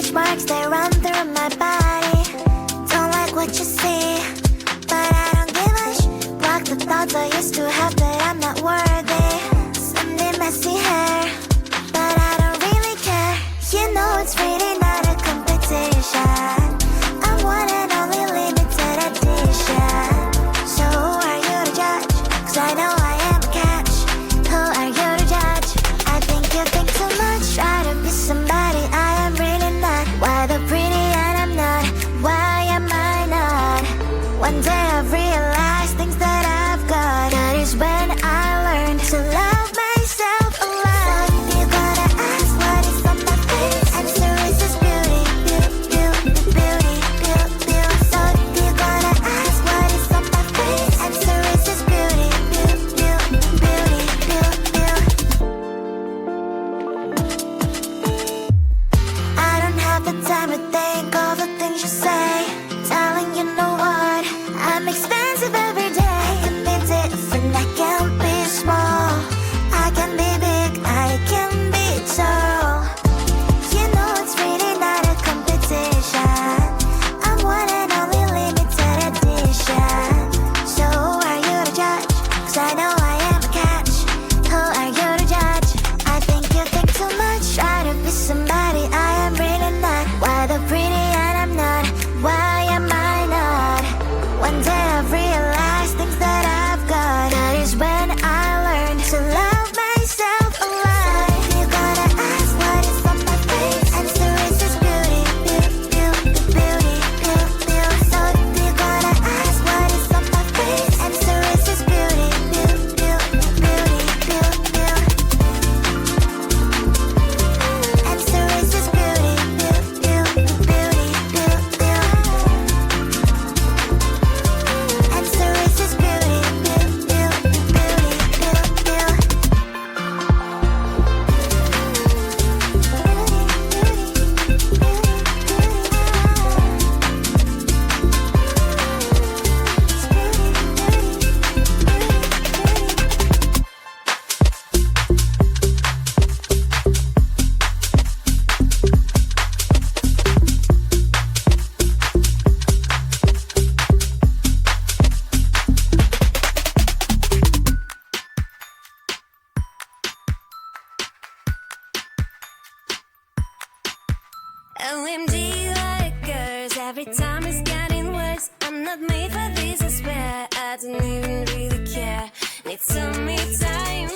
stretch marks that run through my body. Don't like what you see, but I don't give a block the thoughts I used to have that I'm not worthy. Sunday messy hair, but I don't really care. You know it's really not a competition. I'm one and only limited edition. So who are you to judge? 'Cause I know I am a catch. Who are you to judge? I think you think too much. Try to be somebody I am really not. Why the pretty and I'm not? Why am I not? One day I've realized things that I've got. That is when I learned to love myself a lot. You gotta ask what is on my face. Answer is this beauty, beauty, beauty, beauty, beauty. So you gotta ask what is on my face. Answer is this beauty, beauty, beauty, beauty, beauty. I don't have the time to think all the things you say. Darling, you know what? I'm expensive every day. I can be different, I can be small. I can be big, I can be tall. You know it's really not a competition. I'm one and only limited edition. So who are you to judge? 'Cause I know I am a catch. Who are you to judge? I think you think too much. Try to be somebody I am really not. Why the pretty and I'm not? Why am I not? One day I've realized things that I've got. That is when I learned to love myself a lot. You gotta ask what is on my face. Answer is this beauty, beauty, beauty, beauty, beauty, beauty. So you gotta ask what is on my face. Answer is this beauty, beauty, beauty, beauty, beauty, beauty. Answer is this beauty, beauty, beauty, beauty, beauty, beauty. Answer is this beauty, beauty, beauty, beauty, beauty, beauty. OMG, likers, every time it's getting worse. I'm not made for this, I swear. I don't even really care. Need some me time.